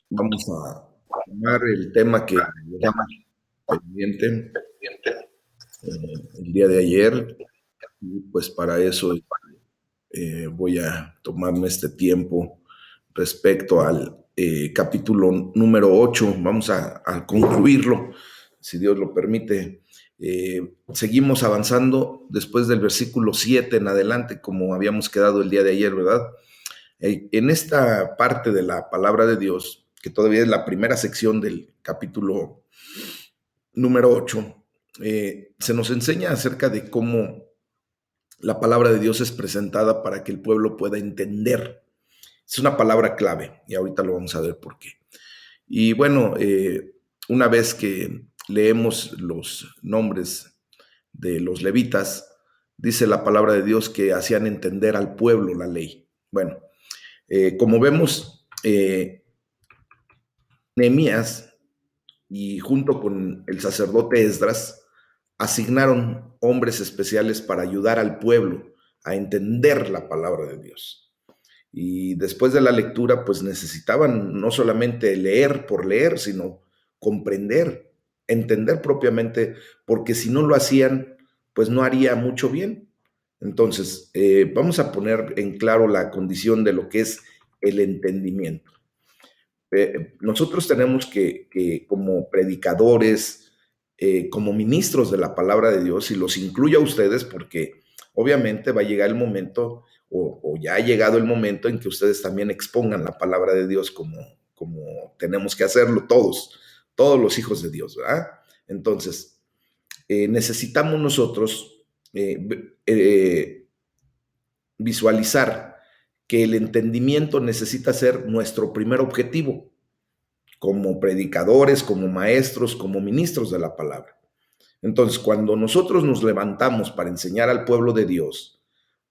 Vamos a tomar el tema que llevamos pendiente el día de ayer y pues para eso voy a tomarme este tiempo respecto al capítulo número 8. Vamos a concluirlo, si Dios lo permite. Seguimos avanzando después del versículo 7 en adelante, como habíamos quedado el día de ayer, ¿verdad? En esta parte de la palabra de Dios, que todavía es la primera sección del capítulo número 8, se nos enseña acerca de cómo la palabra de Dios es presentada para que el pueblo pueda entender. Es una palabra clave y ahorita lo vamos a ver por qué. Y bueno, una vez que leemos los nombres de los levitas, dice la palabra de Dios que hacían entender al pueblo la ley. Bueno, como vemos, Nehemías y junto con el sacerdote Esdras asignaron hombres especiales para ayudar al pueblo a entender la palabra de Dios. Y después de la lectura, pues necesitaban no solamente leer por leer, sino comprender, entender propiamente, porque si no lo hacían, pues no haría mucho bien. Entonces, vamos a poner en claro la condición de lo que es el entendimiento. Nosotros tenemos que, como predicadores, como ministros de la palabra de Dios, y los incluyo a ustedes porque obviamente va a llegar el momento, o ya ha llegado el momento en que ustedes también expongan la palabra de Dios como tenemos que hacerlo todos los hijos de Dios, ¿verdad? Entonces, necesitamos nosotros visualizar que el entendimiento necesita ser nuestro primer objetivo como predicadores, como maestros, como ministros de la palabra. Entonces, cuando nosotros nos levantamos para enseñar al pueblo de Dios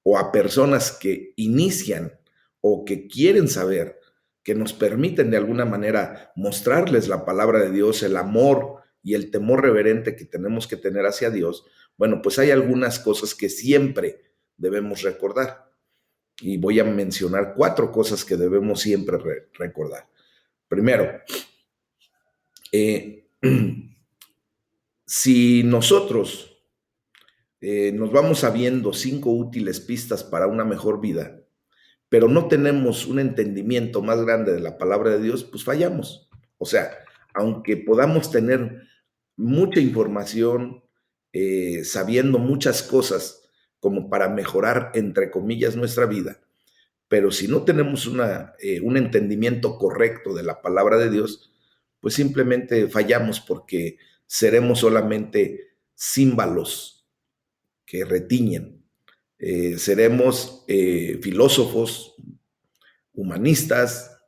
o a personas que inician o que quieren saber, que nos permiten de alguna manera mostrarles la palabra de Dios, el amor y el temor reverente que tenemos que tener hacia Dios, bueno, pues hay algunas cosas que siempre debemos recordar. Y voy a mencionar 4 cosas que debemos siempre recordar. Primero, eh, si nosotros nos vamos sabiendo 5 útiles pistas para una mejor vida, pero no tenemos un entendimiento más grande de la palabra de Dios, pues fallamos. O sea, aunque podamos tener mucha información, sabiendo muchas cosas como para mejorar, entre comillas, nuestra vida, pero si no tenemos un entendimiento correcto de la palabra de Dios, pues simplemente fallamos porque seremos solamente címbalos que retiñen. Seremos filósofos, humanistas,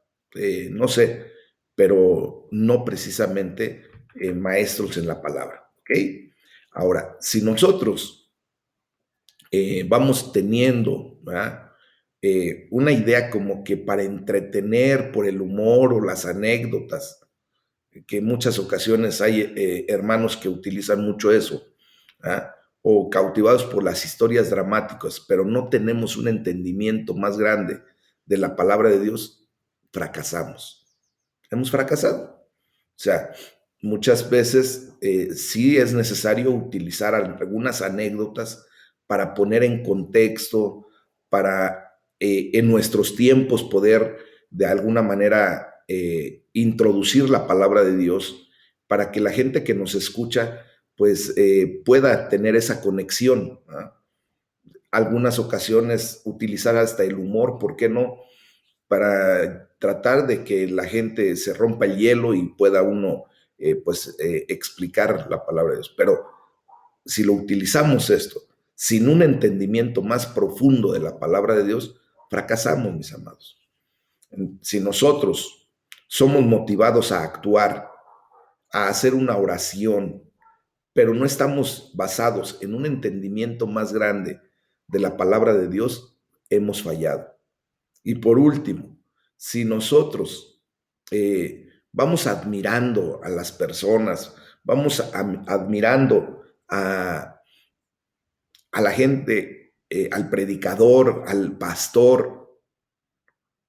no sé, pero no precisamente maestros en la palabra. ¿Ok? Ahora, si nosotros vamos teniendo, ¿verdad? Una idea como que para entretener por el humor o las anécdotas, que en muchas ocasiones hay hermanos que utilizan mucho eso, ¿verdad? O cautivados por las historias dramáticas, pero no tenemos un entendimiento más grande de la palabra de Dios, fracasamos. Hemos fracasado. O sea, muchas veces sí es necesario utilizar algunas anécdotas para poner en contexto, para en nuestros tiempos poder de alguna manera introducir la palabra de Dios para que la gente que nos escucha pues pueda tener esa conexión, ¿no? Algunas ocasiones utilizar hasta el humor, ¿por qué no? Para tratar de que la gente se rompa el hielo y pueda uno explicar la palabra de Dios. Pero si lo utilizamos esto sin un entendimiento más profundo de la palabra de Dios, fracasamos, mis amados. Si nosotros somos motivados a actuar, a hacer una oración, pero no estamos basados en un entendimiento más grande de la palabra de Dios, hemos fallado. Y por último, si nosotros vamos admirando a las personas, vamos admirando a la gente, al predicador, al pastor,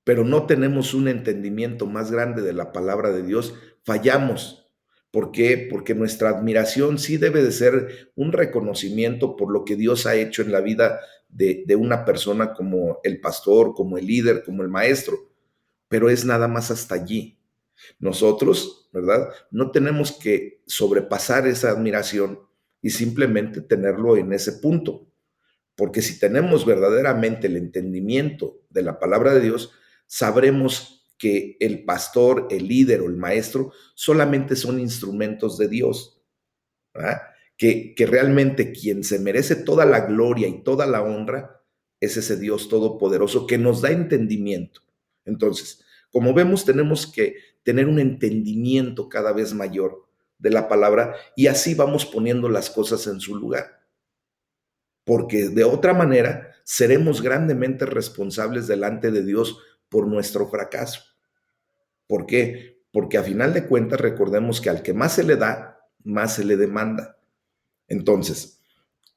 pero no tenemos un entendimiento más grande de la palabra de Dios, fallamos. ¿Por qué? Porque nuestra admiración sí debe de ser un reconocimiento por lo que Dios ha hecho en la vida de una persona como el pastor, como el líder, como el maestro, pero es nada más hasta allí. Nosotros, ¿verdad? No tenemos que sobrepasar esa admiración y simplemente tenerlo en ese punto. Porque si tenemos verdaderamente el entendimiento de la palabra de Dios, sabremos que el pastor, el líder o el maestro solamente son instrumentos de Dios, ¿verdad? Que realmente quien se merece toda la gloria y toda la honra es ese Dios todopoderoso que nos da entendimiento. Entonces, como vemos, tenemos que tener un entendimiento cada vez mayor de la palabra y así vamos poniendo las cosas en su lugar, porque de otra manera seremos grandemente responsables delante de Dios por nuestro fracaso. ¿Por qué? Porque a final de cuentas recordemos que al que más se le da, más se le demanda. Entonces,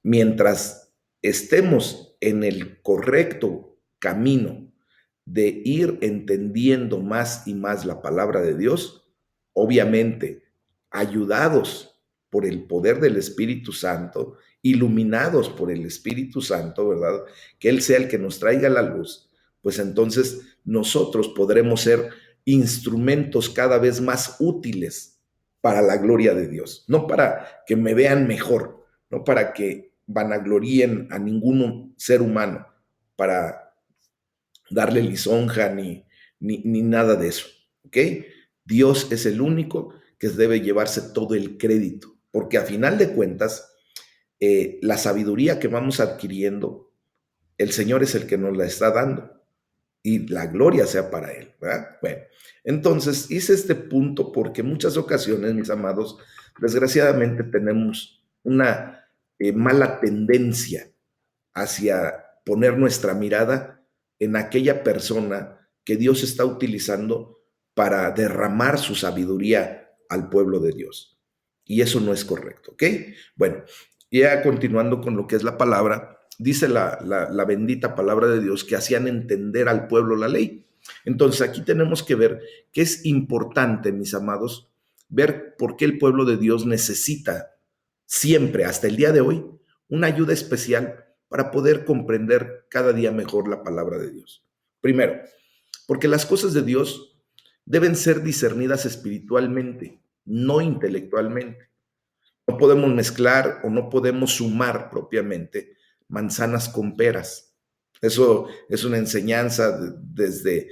mientras estemos en el correcto camino de ir entendiendo más y más la palabra de Dios, obviamente ayudados por el poder del Espíritu Santo, iluminados por el Espíritu Santo, ¿verdad? Que Él sea el que nos traiga la luz, pues entonces nosotros podremos ser instrumentos cada vez más útiles para la gloria de Dios, no para que me vean mejor, no para que vanagloríen a ningún ser humano, para darle lisonja ni nada de eso, ¿ok? Dios es el único que debe llevarse todo el crédito, porque a final de cuentas, la sabiduría que vamos adquiriendo, el Señor es el que nos la está dando y la gloria sea para Él, ¿verdad? Bueno, entonces hice este punto porque en muchas ocasiones, mis amados, desgraciadamente tenemos una mala tendencia hacia poner nuestra mirada en aquella persona que Dios está utilizando para derramar su sabiduría al pueblo de Dios. Y eso no es correcto, ¿ok? Bueno, ya continuando con lo que es la palabra, dice la bendita palabra de Dios que hacían entender al pueblo la ley. Entonces aquí tenemos que ver que es importante, mis amados, ver por qué el pueblo de Dios necesita siempre, hasta el día de hoy, una ayuda especial para poder comprender cada día mejor la palabra de Dios. Primero, porque las cosas de Dios deben ser discernidas espiritualmente, no intelectualmente. No podemos mezclar o no podemos sumar propiamente manzanas con peras. Eso es una enseñanza desde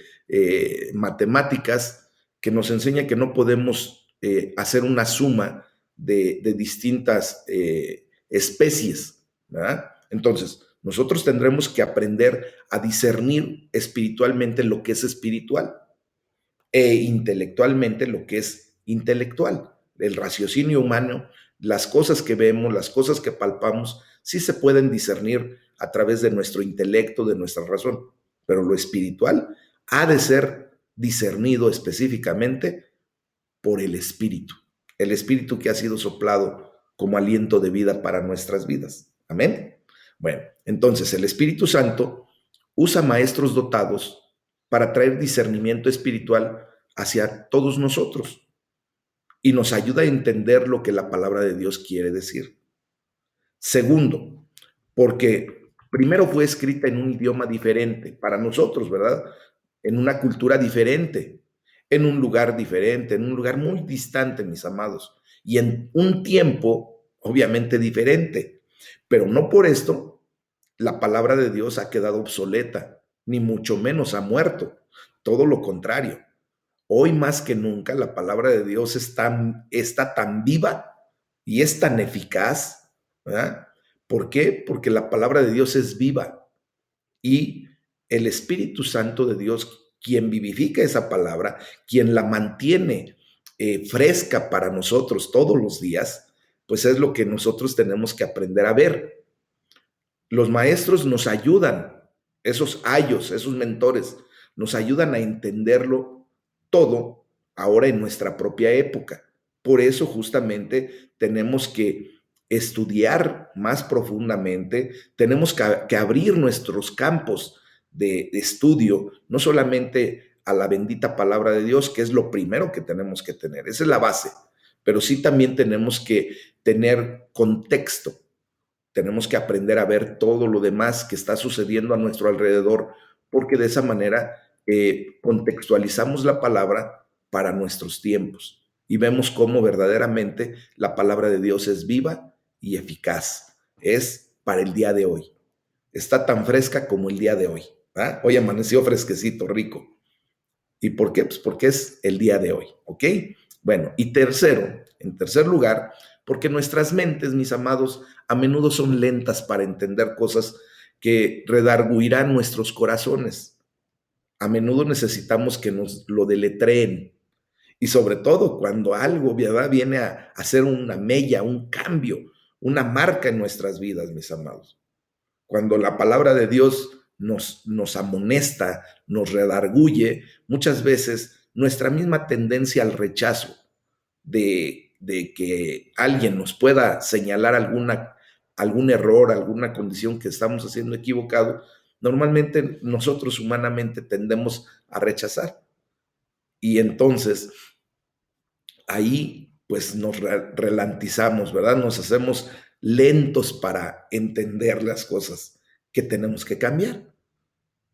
matemáticas que nos enseña que no podemos hacer una suma de distintas especies, ¿verdad? Entonces, nosotros tendremos que aprender a discernir espiritualmente lo que es espiritual e intelectualmente lo que es intelectual. El raciocinio humano, las cosas que vemos, las cosas que palpamos, sí se pueden discernir a través de nuestro intelecto, de nuestra razón, pero lo espiritual ha de ser discernido específicamente por el espíritu que ha sido soplado como aliento de vida para nuestras vidas. Amén. Bueno, entonces el Espíritu Santo usa maestros dotados para traer discernimiento espiritual hacia todos nosotros y nos ayuda a entender lo que la palabra de Dios quiere decir. Segundo, porque primero fue escrita en un idioma diferente para nosotros, ¿verdad? En una cultura diferente, en un lugar diferente, en un lugar muy distante, mis amados, y en un tiempo obviamente diferente. Pero no por esto la palabra de Dios ha quedado obsoleta, ni mucho menos ha muerto. Todo lo contrario. Hoy más que nunca la palabra de Dios está tan viva y es tan eficaz, ¿verdad? ¿Por qué? Porque la palabra de Dios es viva y el Espíritu Santo de Dios, quien vivifica esa palabra, quien la mantiene fresca para nosotros todos los días, pues es lo que nosotros tenemos que aprender a ver. Los maestros nos ayudan, esos ayos, esos mentores, nos ayudan a entenderlo todo ahora en nuestra propia época. Por eso justamente tenemos que estudiar más profundamente, tenemos que abrir nuestros campos de estudio, no solamente a la bendita palabra de Dios, que es lo primero que tenemos que tener, esa es la base, pero sí también tenemos que tener contexto, tenemos que aprender a ver todo lo demás que está sucediendo a nuestro alrededor, porque de esa manera contextualizamos la palabra para nuestros tiempos y vemos cómo verdaderamente la palabra de Dios es viva y eficaz. Es para el día de hoy. Está tan fresca como el día de hoy. ¿Va? Hoy amaneció fresquecito, rico. ¿Y por qué? Pues porque es el día de hoy, ¿ok? Bueno, y tercero, en tercer lugar, porque nuestras mentes, mis amados, a menudo son lentas para entender cosas que redarguirán nuestros corazones. A menudo necesitamos que nos lo deletreen. Y sobre todo cuando algo, ¿verdad?, viene a hacer una mella, un cambio, una marca en nuestras vidas, mis amados. Cuando la palabra de Dios nos amonesta, nos redarguye, muchas veces nuestra misma tendencia al rechazo de que alguien nos pueda señalar algún error, alguna condición que estamos haciendo equivocado, normalmente nosotros humanamente tendemos a rechazar. Y entonces ahí pues nos relantizamos, ¿verdad? Nos hacemos lentos para entender las cosas que tenemos que cambiar.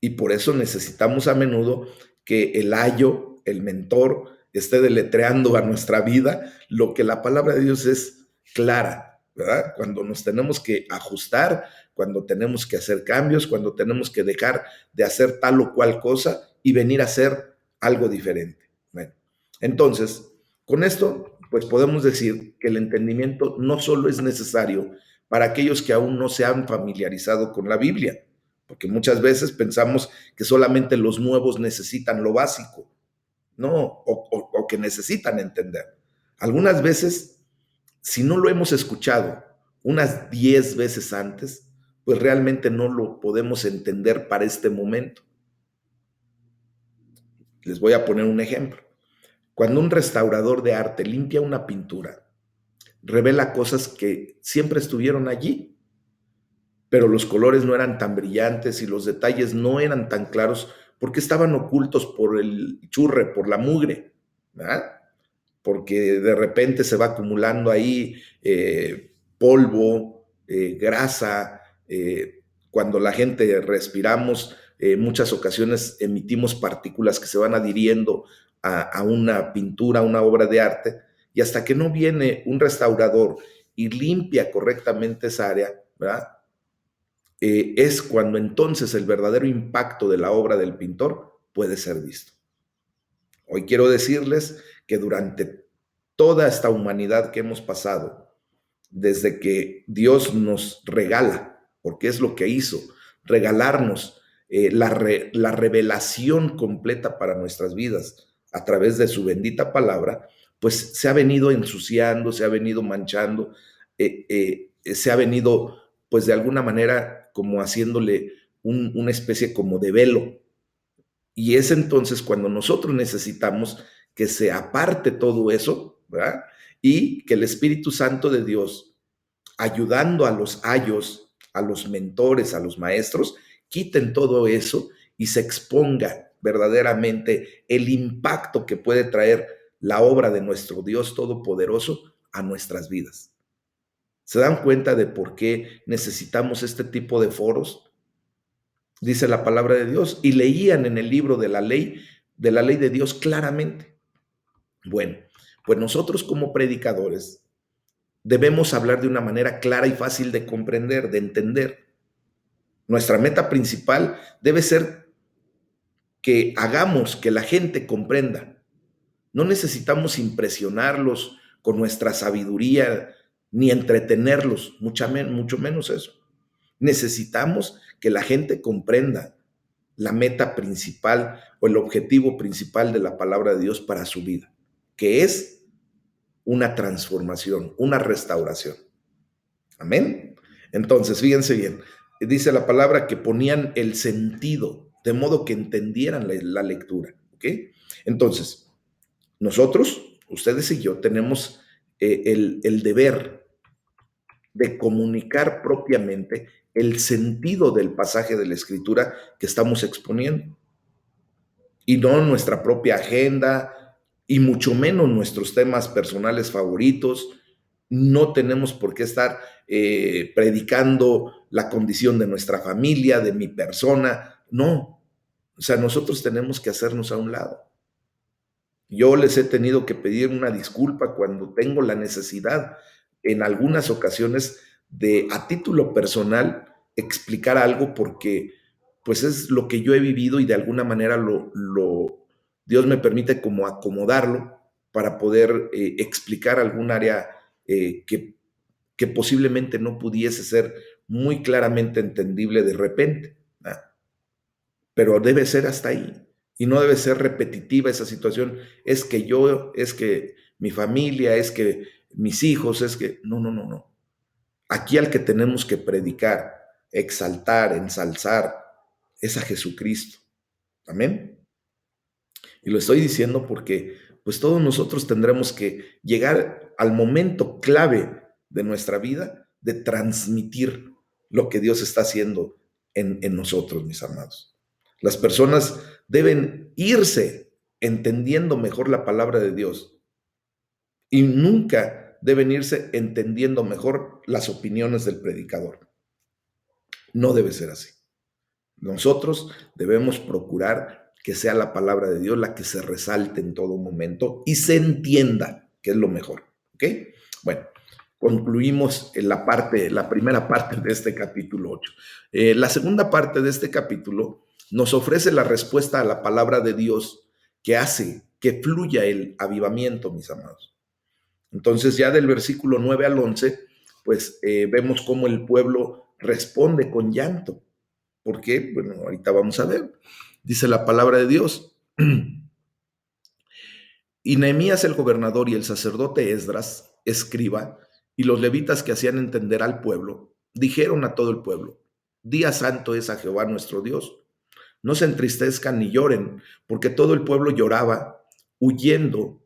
Y por eso necesitamos a menudo que el ayo, el mentor, esté deletreando a nuestra vida lo que la palabra de Dios es clara, ¿verdad? Cuando nos tenemos que ajustar, cuando tenemos que hacer cambios, cuando tenemos que dejar de hacer tal o cual cosa y venir a hacer algo diferente. Bueno, entonces, con esto, pues podemos decir que el entendimiento no solo es necesario para aquellos que aún no se han familiarizado con la Biblia, porque muchas veces pensamos que solamente los nuevos necesitan lo básico, no, o que necesitan entender. Algunas veces, si no lo hemos escuchado unas 10 veces antes, pues realmente no lo podemos entender para este momento. Les voy a poner un ejemplo. Cuando un restaurador de arte limpia una pintura, revela cosas que siempre estuvieron allí, pero los colores no eran tan brillantes y los detalles no eran tan claros porque estaban ocultos por el churre, por la mugre, ¿verdad? Porque de repente se va acumulando ahí polvo, grasa, cuando la gente respiramos, muchas ocasiones emitimos partículas que se van adhiriendo a una pintura, a una obra de arte, y hasta que no viene un restaurador y limpia correctamente esa área, ¿verdad? Es cuando entonces el verdadero impacto de la obra del pintor puede ser visto. Hoy quiero decirles que durante toda esta humanidad que hemos pasado, desde que Dios nos regala, porque es lo que hizo, regalarnos la revelación completa para nuestras vidas a través de su bendita palabra, pues se ha venido ensuciando, se ha venido manchando, se ha venido, pues de alguna manera, como haciéndole una especie como de velo. Y es entonces cuando nosotros necesitamos que se aparte todo eso, ¿verdad? Y que el Espíritu Santo de Dios, ayudando a los ayos, a los mentores, a los maestros, quiten todo eso y se exponga verdaderamente el impacto que puede traer la obra de nuestro Dios Todopoderoso a nuestras vidas. ¿Se dan cuenta de por qué necesitamos este tipo de foros? Dice la palabra de Dios, y leían en el libro de la ley de Dios claramente. Bueno, pues nosotros como predicadores debemos hablar de una manera clara y fácil de comprender, de entender. Nuestra meta principal debe ser que hagamos que la gente comprenda. No necesitamos impresionarlos con nuestra sabiduría ni entretenerlos, mucho menos eso. Necesitamos que la gente comprenda la meta principal o el objetivo principal de la palabra de Dios para su vida, que es una transformación, una restauración. Amén. Entonces, fíjense bien, dice la palabra que ponían el sentido, de modo que entendieran la lectura. ¿Ok? Entonces, nosotros, ustedes y yo, tenemos el deber de comunicar propiamente el sentido del pasaje de la Escritura que estamos exponiendo, y no nuestra propia agenda, y mucho menos nuestros temas personales favoritos. No tenemos por qué estar predicando la condición de nuestra familia, de mi persona. No, o sea, nosotros tenemos que hacernos a un lado. Yo les he tenido que pedir una disculpa cuando tengo la necesidad, en algunas ocasiones, de a título personal explicar algo, porque pues es lo que yo he vivido, y de alguna manera Dios me permite como acomodarlo para poder explicar algún área que posiblemente no pudiese ser muy claramente entendible de repente, ¿no? Pero debe ser hasta ahí, y no debe ser repetitiva esa situación. Es que yo, es que mi familia, es que mis hijos, es que... No, no, no, no. Aquí al que tenemos que predicar, exaltar, ensalzar, es a Jesucristo. Amén. Y lo estoy diciendo porque pues todos nosotros tendremos que llegar al momento clave de nuestra vida de transmitir lo que Dios está haciendo en nosotros, mis amados. Las personas deben irse entendiendo mejor la palabra de Dios, y nunca deben irse entendiendo mejor las opiniones del predicador. No debe ser así. Nosotros debemos procurar que sea la palabra de Dios la que se resalte en todo momento y se entienda, que es lo mejor. ¿Ok? Bueno, concluimos la primera parte de este capítulo 8. La segunda parte de este capítulo nos ofrece la respuesta a la palabra de Dios, que hace que fluya el avivamiento, mis amados. Entonces, ya del versículo 9 al 11, pues vemos cómo el pueblo responde con llanto. ¿Por qué? Bueno, ahorita vamos a ver. Dice la palabra de Dios. Y Nehemías el gobernador y el sacerdote Esdras, escriba, y los levitas que hacían entender al pueblo, dijeron a todo el pueblo: Día santo es a Jehová nuestro Dios. No se entristezcan ni lloren, porque todo el pueblo lloraba, oyendo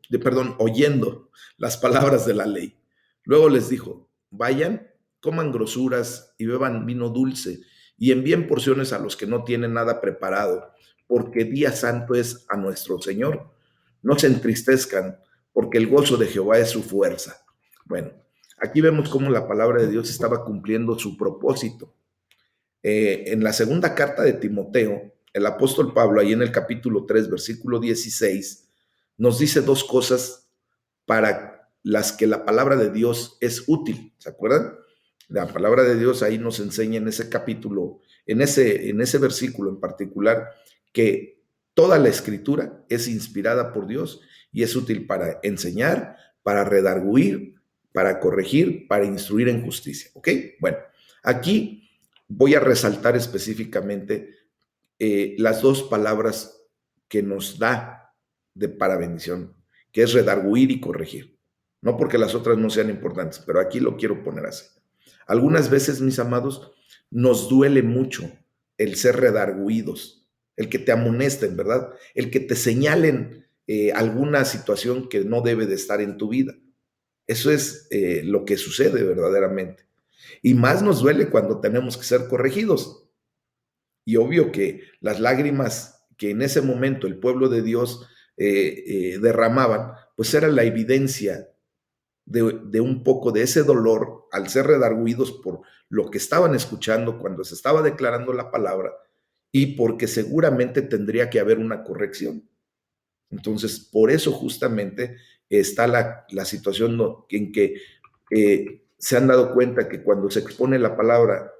las palabras de la ley. Luego les dijo: Vayan, coman grosuras y beban vino dulce, y envíen porciones a los que no tienen nada preparado, porque día santo es a nuestro Señor. No se entristezcan, porque el gozo de Jehová es su fuerza. Bueno, aquí vemos cómo la palabra de Dios estaba cumpliendo su propósito. En la segunda carta de Timoteo, el apóstol Pablo, ahí en el capítulo 3, versículo 16, nos dice dos cosas para las que la palabra de Dios es útil. ¿Se acuerdan? La palabra de Dios ahí nos enseña en ese capítulo, en ese versículo en particular, que toda la escritura es inspirada por Dios y es útil para enseñar, para redarguir, para corregir, para instruir en justicia. ¿Ok? Bueno, aquí voy a resaltar específicamente las dos palabras que nos da para bendición, que es redarguir y corregir. No porque las otras no sean importantes, pero aquí lo quiero poner así. Algunas veces, mis amados, nos duele mucho el ser redarguidos, el que te amonesten, ¿verdad? El que te señalen alguna situación que no debe de estar en tu vida. Eso es lo que sucede verdaderamente. Y más nos duele cuando tenemos que ser corregidos. Y obvio que las lágrimas que en ese momento el pueblo de Dios derramaban, pues era la evidencia de un poco de ese dolor al ser redarguidos por lo que estaban escuchando cuando se estaba declarando la palabra, y porque seguramente tendría que haber una corrección. Entonces, por eso justamente está la situación en que se han dado cuenta que cuando se expone la palabra,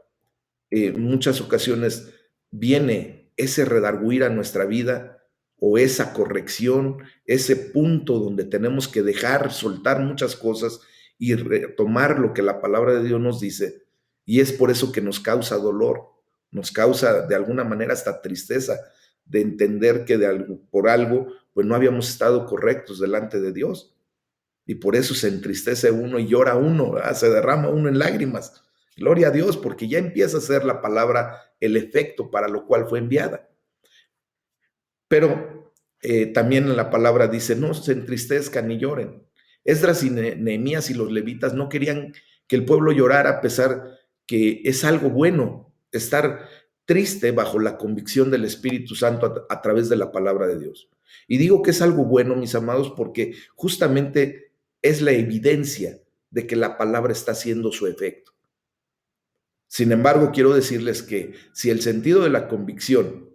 muchas ocasiones viene ese redarguir a nuestra vida, o esa corrección, ese punto donde tenemos que dejar, soltar muchas cosas y retomar lo que la palabra de Dios nos dice. Y es por eso que nos causa dolor, nos causa de alguna manera hasta tristeza de entender que por algo pues no habíamos estado correctos delante de Dios. Y por eso se entristece uno y llora uno, ¿verdad? Se derrama uno en lágrimas. Gloria a Dios, porque ya empieza a ser la palabra el efecto para lo cual fue enviada. Pero también la palabra dice: no se entristezcan ni lloren. Esdras y Nehemías y los levitas no querían que el pueblo llorara a pesar que es algo bueno estar triste bajo la convicción del Espíritu Santo a través de la palabra de Dios. Y digo que es algo bueno, mis amados, porque justamente es la evidencia de que la palabra está haciendo su efecto. Sin embargo, quiero decirles que si el sentido de la convicción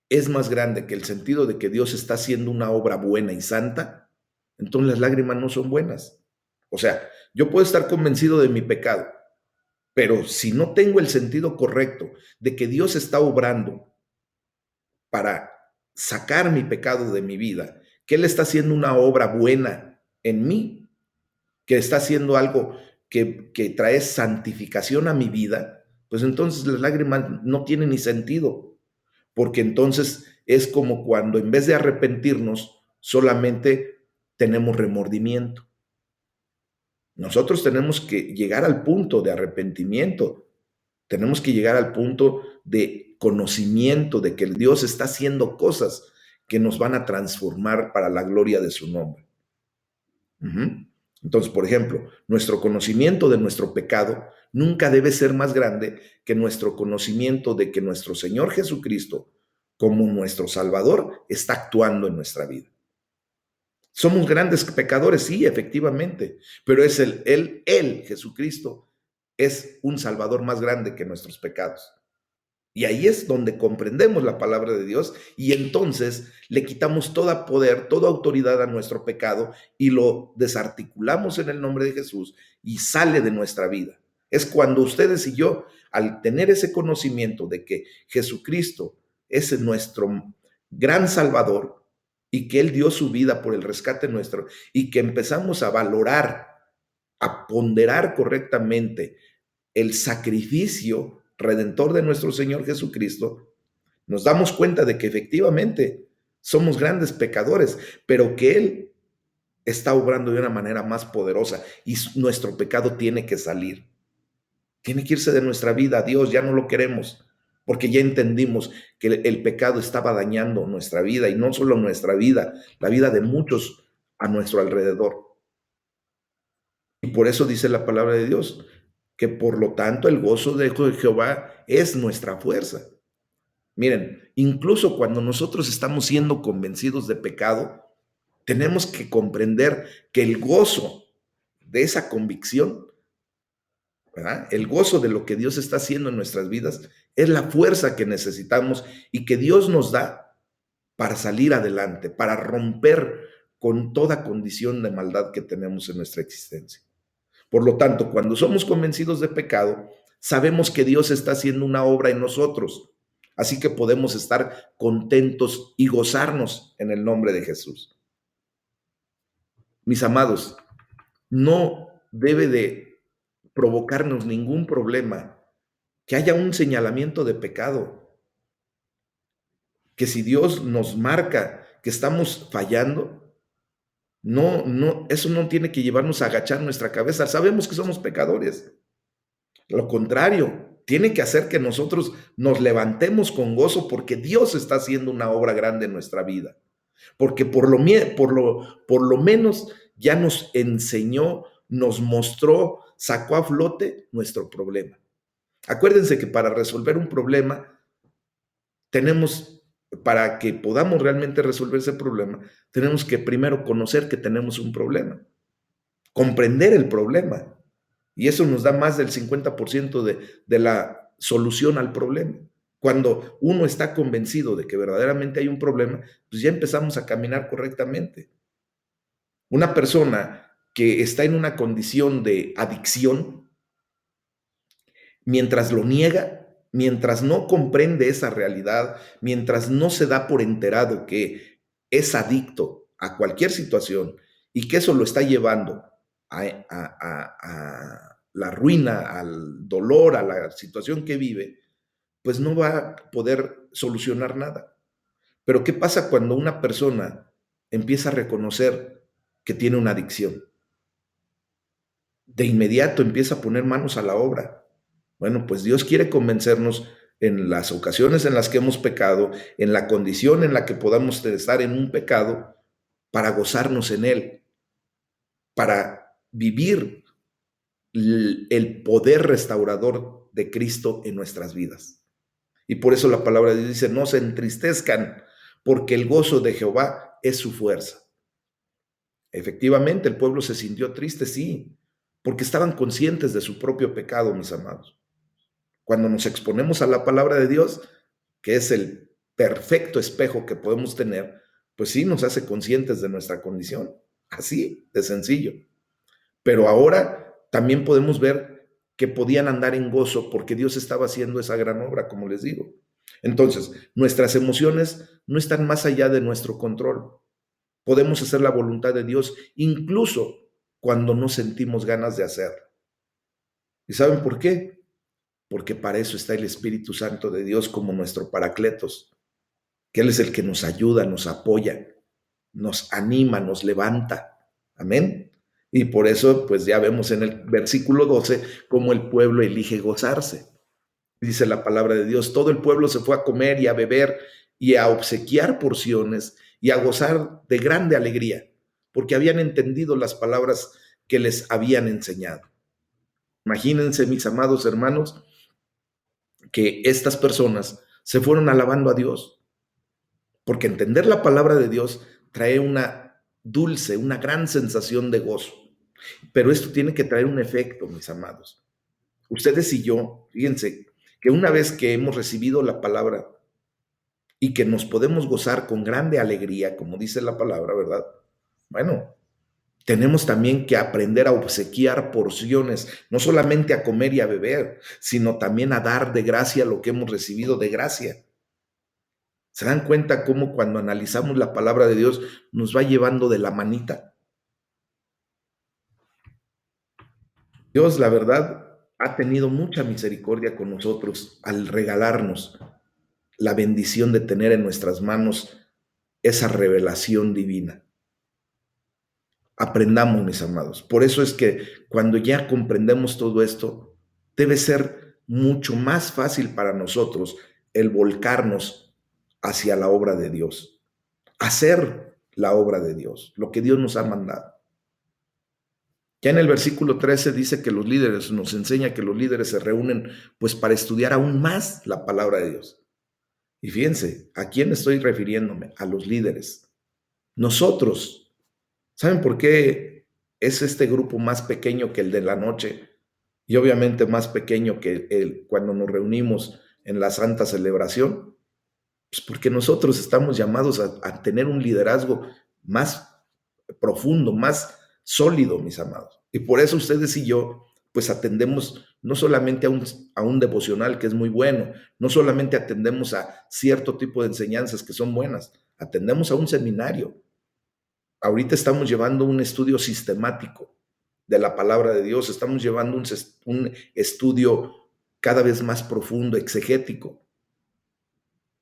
es más grande que el sentido de que Dios está haciendo una obra buena y santa, entonces las lágrimas no son buenas. O sea, yo puedo estar convencido de mi pecado, pero si no tengo el sentido correcto de que Dios está obrando para sacar mi pecado de mi vida, que Él está haciendo una obra buena en mí, que está haciendo algo que trae santificación a mi vida, pues entonces las lágrimas no tienen ni sentido, porque entonces es como cuando en vez de arrepentirnos, solamente tenemos remordimiento. Nosotros tenemos que llegar al punto de arrepentimiento, tenemos que llegar al punto de conocimiento de que Dios está haciendo cosas que nos van a transformar para la gloria de su nombre. Entonces, por ejemplo, nuestro conocimiento de nuestro pecado nunca debe ser más grande que nuestro conocimiento de que nuestro Señor Jesucristo, como nuestro Salvador, está actuando en nuestra vida. Somos grandes pecadores, sí, efectivamente, pero es Él, Jesucristo, es un Salvador más grande que nuestros pecados. Y ahí es donde comprendemos la palabra de Dios y entonces le quitamos toda poder, toda autoridad a nuestro pecado y lo desarticulamos en el nombre de Jesús y sale de nuestra vida. Es cuando ustedes y yo, al tener ese conocimiento de que Jesucristo es nuestro gran Salvador y que Él dio su vida por el rescate nuestro y que empezamos a valorar, a ponderar correctamente el sacrificio redentor de nuestro Señor Jesucristo, nos damos cuenta de que efectivamente somos grandes pecadores, pero que Él está obrando de una manera más poderosa y nuestro pecado tiene que salir. Tiene que irse de nuestra vida. Dios, ya no lo queremos, porque ya entendimos que el pecado estaba dañando nuestra vida y no solo nuestra vida, la vida de muchos a nuestro alrededor. Y por eso dice la palabra de Dios, que por lo tanto el gozo de Jehová es nuestra fuerza. Miren, incluso cuando nosotros estamos siendo convencidos de pecado, tenemos que comprender que el gozo de esa convicción, ¿verdad? El gozo de lo que Dios está haciendo en nuestras vidas es la fuerza que necesitamos y que Dios nos da para salir adelante, para romper con toda condición de maldad que tenemos en nuestra existencia. Por lo tanto, cuando somos convencidos de pecado, sabemos que Dios está haciendo una obra en nosotros. Así que podemos estar contentos y gozarnos en el nombre de Jesús. Mis amados, no debe de provocarnos ningún problema que haya un señalamiento de pecado. Que si Dios nos marca que estamos fallando, eso no tiene que llevarnos a agachar nuestra cabeza. Sabemos que somos pecadores. Lo contrario, tiene que hacer que nosotros nos levantemos con gozo porque Dios está haciendo una obra grande en nuestra vida. Porque por lo menos ya nos enseñó, nos mostró, sacó a flote nuestro problema. Acuérdense que para resolver un problema, para que podamos realmente resolver ese problema, tenemos que primero conocer que tenemos un problema, comprender el problema. Y eso nos da más del 50% de la solución al problema. Cuando uno está convencido de que verdaderamente hay un problema, pues ya empezamos a caminar correctamente. Una persona que está en una condición de adicción, mientras lo niega, mientras no comprende esa realidad, mientras no se da por enterado que es adicto a cualquier situación y que eso lo está llevando a la ruina, al dolor, a la situación que vive, pues no va a poder solucionar nada. Pero ¿qué pasa cuando una persona empieza a reconocer que tiene una adicción? De inmediato empieza a poner manos a la obra. Bueno, pues Dios quiere convencernos en las ocasiones en las que hemos pecado, en la condición en la que podamos estar en un pecado, para gozarnos en Él, para vivir el poder restaurador de Cristo en nuestras vidas. Y por eso la palabra de Dios dice, no se entristezcan, porque el gozo de Jehová es su fuerza. Efectivamente, el pueblo se sintió triste, sí, porque estaban conscientes de su propio pecado, mis amados. Cuando nos exponemos a la palabra de Dios, que es el perfecto espejo que podemos tener, pues sí nos hace conscientes de nuestra condición. Así de sencillo. Pero ahora también podemos ver que podían andar en gozo porque Dios estaba haciendo esa gran obra, como les digo. Entonces, nuestras emociones no están más allá de nuestro control. Podemos hacer la voluntad de Dios incluso cuando no sentimos ganas de hacerlo. ¿Y saben por qué? Porque para eso está el Espíritu Santo de Dios como nuestro Paracletos, que Él es el que nos ayuda, nos apoya, nos anima, nos levanta. Amén. Y por eso, pues ya vemos en el versículo 12 cómo el pueblo elige gozarse. Dice la palabra de Dios, todo el pueblo se fue a comer y a beber y a obsequiar porciones y a gozar de grande alegría, porque habían entendido las palabras que les habían enseñado. Imagínense, mis amados hermanos, que estas personas se fueron alabando a Dios, porque entender la palabra de Dios trae una dulce, una gran sensación de gozo. Pero esto tiene que traer un efecto, mis amados. Ustedes y yo, fíjense, que una vez que hemos recibido la palabra y que nos podemos gozar con grande alegría, como dice la palabra, ¿verdad? Bueno, tenemos también que aprender a obsequiar porciones, no solamente a comer y a beber, sino también a dar de gracia lo que hemos recibido de gracia. ¿Se dan cuenta cómo cuando analizamos la palabra de Dios nos va llevando de la manita? Dios, la verdad, ha tenido mucha misericordia con nosotros al regalarnos la bendición de tener en nuestras manos esa revelación divina. Aprendamos, mis amados. Por eso es que cuando ya comprendemos todo esto, debe ser mucho más fácil para nosotros el volcarnos hacia la obra de Dios, hacer la obra de Dios, lo que Dios nos ha mandado. Ya en el versículo 13 dice que los líderes, nos enseña que los líderes se reúnen pues para estudiar aún más la palabra de Dios. Y fíjense, ¿a quién estoy refiriéndome? A los líderes. Nosotros, ¿saben por qué es este grupo más pequeño que el de la noche? Y obviamente más pequeño que cuando nos reunimos en la santa celebración. Pues porque nosotros estamos llamados a tener un liderazgo más profundo, más sólido, mis amados. Y por eso ustedes y yo, pues atendemos no solamente a un devocional que es muy bueno, no solamente atendemos a cierto tipo de enseñanzas que son buenas, atendemos a un seminario. Ahorita estamos llevando un estudio sistemático de la palabra de Dios, estamos llevando un estudio cada vez más profundo, exegético.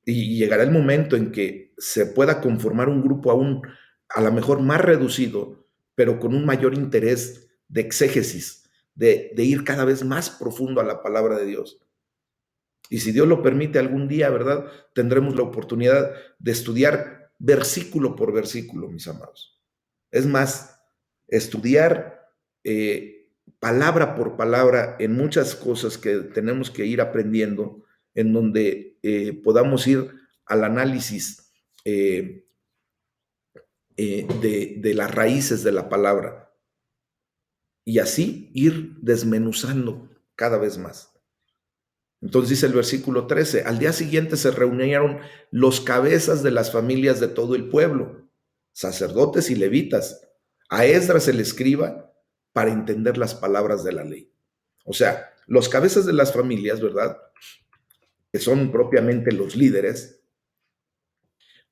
Y llegará el momento en que se pueda conformar un grupo aún a lo mejor más reducido, pero con un mayor interés de exégesis, de ir cada vez más profundo a la palabra de Dios. Y si Dios lo permite algún día, ¿verdad? Tendremos la oportunidad de estudiar versículo por versículo, mis amados. Es más, estudiar palabra por palabra en muchas cosas que tenemos que ir aprendiendo, en donde podamos ir al análisis de las raíces de la palabra y así ir desmenuzando cada vez más. Entonces dice el versículo 13, al día siguiente se reunieron los cabezas de las familias de todo el pueblo, sacerdotes y levitas, a Esdras el escriba, para entender las palabras de la ley. O sea, los cabezas de las familias, ¿verdad? Que son propiamente los líderes,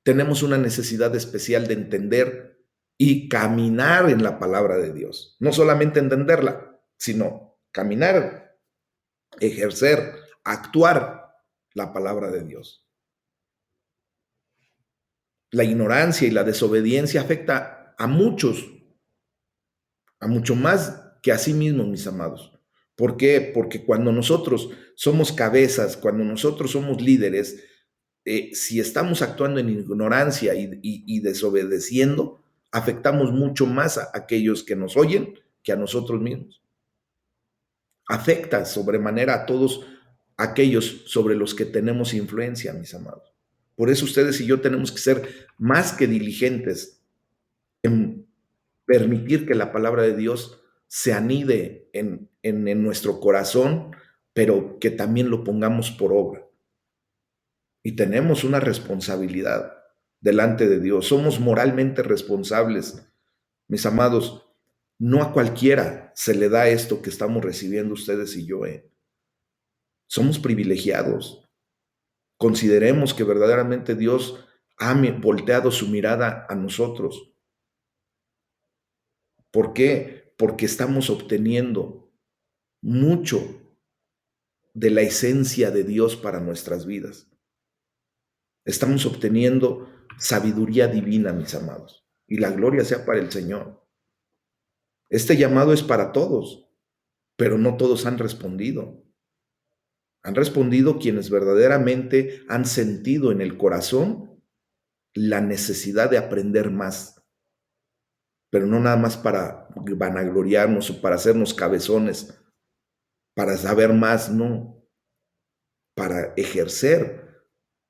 tenemos una necesidad especial de entender y caminar en la palabra de Dios. No solamente entenderla, sino caminar, ejercer, actuar la palabra de Dios. La ignorancia y la desobediencia afecta a muchos, a mucho más que a sí mismos, mis amados. ¿Por qué? Porque cuando nosotros somos cabezas, cuando nosotros somos líderes, si estamos actuando en ignorancia y desobedeciendo, afectamos mucho más a aquellos que nos oyen que a nosotros mismos. afecta sobremanera a todos aquellos sobre los que tenemos influencia, mis amados. Por eso ustedes y yo tenemos que ser más que diligentes en permitir que la palabra de Dios se anide en nuestro corazón, pero que también lo pongamos por obra. Y tenemos una responsabilidad delante de Dios. Somos moralmente responsables, mis amados. No a cualquiera se le da esto que estamos recibiendo ustedes y yo. Somos privilegiados. Consideremos que verdaderamente Dios ha volteado su mirada a nosotros. ¿Por qué? Porque estamos obteniendo mucho de la esencia de Dios para nuestras vidas. Estamos obteniendo sabiduría divina, mis amados, y la gloria sea para el Señor. Este llamado es para todos, pero no todos han respondido. Han respondido quienes verdaderamente han sentido en el corazón la necesidad de aprender más, pero no nada más para vanagloriarnos o para hacernos cabezones, para saber más, no, para ejercer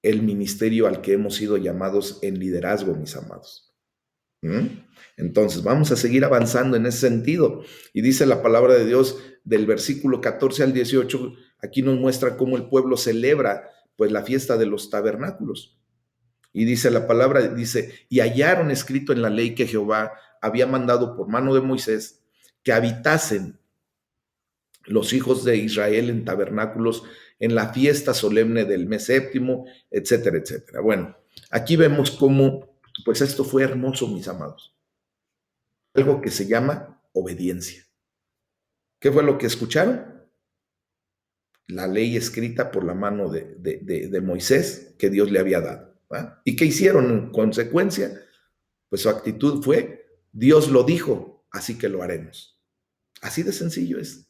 el ministerio al que hemos sido llamados en liderazgo, mis amados. ¿Mm? Entonces, vamos a seguir avanzando en ese sentido. Y dice la palabra de Dios del versículo 14 al 18, aquí nos muestra cómo el pueblo celebra pues la fiesta de los tabernáculos. Y dice la palabra, dice, y hallaron escrito en la ley que Jehová había mandado por mano de Moisés que habitasen los hijos de Israel en tabernáculos en la fiesta solemne del mes séptimo, etcétera, etcétera. Bueno, aquí vemos cómo, pues esto fue hermoso, mis amados. Algo que se llama obediencia. ¿Qué fue lo que escucharon? La ley escrita por la mano de Moisés que Dios le había dado. ¿Va? ¿Y qué hicieron en consecuencia? Pues su actitud fue, Dios lo dijo, así que lo haremos. Así de sencillo es.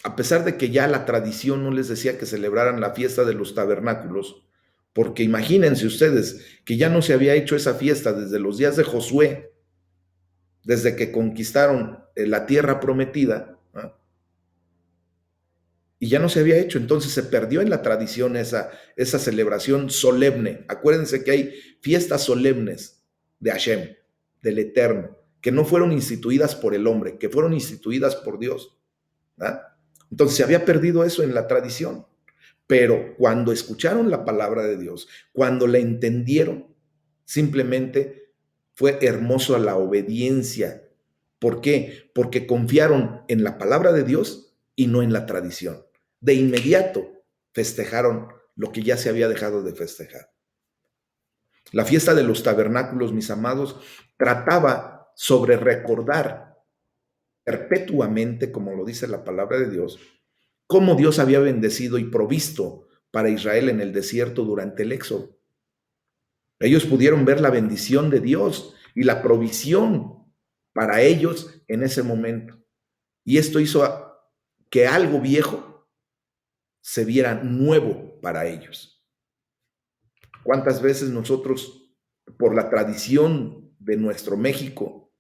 A pesar de que ya la tradición no les decía que celebraran la fiesta de los tabernáculos, porque imagínense ustedes que ya no se había hecho esa fiesta desde los días de Josué, desde que conquistaron la tierra prometida, ¿no? Y ya no se había hecho, entonces se perdió en la tradición esa celebración solemne. Acuérdense que hay fiestas solemnes de Hashem, del Eterno, que no fueron instituidas por el hombre, que fueron instituidas por Dios, ¿no? Entonces se había perdido eso en la tradición. Pero cuando escucharon la palabra de Dios, cuando la entendieron, simplemente fue hermoso la obediencia. ¿Por qué? Porque confiaron en la palabra de Dios y no en la tradición. De inmediato festejaron lo que ya se había dejado de festejar. La fiesta de los tabernáculos, mis amados, trataba sobre recordar perpetuamente, como lo dice la palabra de Dios, cómo Dios había bendecido y provisto para Israel en el desierto durante el éxodo. Ellos pudieron ver la bendición de Dios y la provisión para ellos en ese momento. Y esto hizo que algo viejo se viera nuevo para ellos. ¿Cuántas veces nosotros, por la tradición de nuestro México,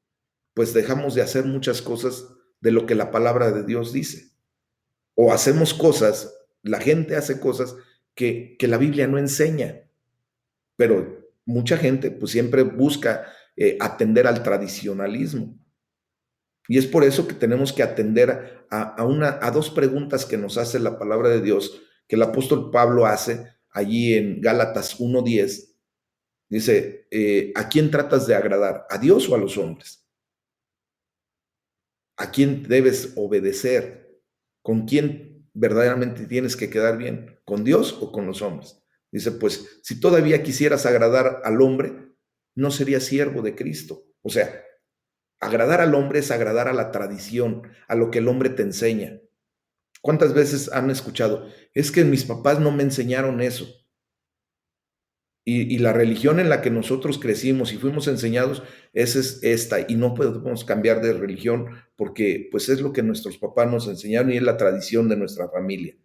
pues dejamos de hacer muchas cosas de lo que la palabra de Dios dice? O hacemos cosas, la gente hace cosas que la Biblia no enseña, pero mucha gente pues siempre busca atender al tradicionalismo. Y es por eso que tenemos que atender a dos preguntas que nos hace la palabra de Dios, que el apóstol Pablo hace allí en Gálatas 1:10. Dice, ¿a quién tratas de agradar? ¿A Dios o a los hombres? ¿A quién debes obedecer? ¿Con quién verdaderamente tienes que quedar bien? ¿Con Dios o con los hombres? Dice, pues si todavía quisieras agradar al hombre, no serías siervo de Cristo. O sea, agradar al hombre es agradar a la tradición, a lo que el hombre te enseña. ¿Cuántas veces han escuchado? Es que mis papás no me enseñaron eso. Y la religión en la que nosotros crecimos y fuimos enseñados, esa es esta, y no podemos cambiar de religión porque pues es lo que nuestros papás nos enseñaron y es la tradición de nuestra familia.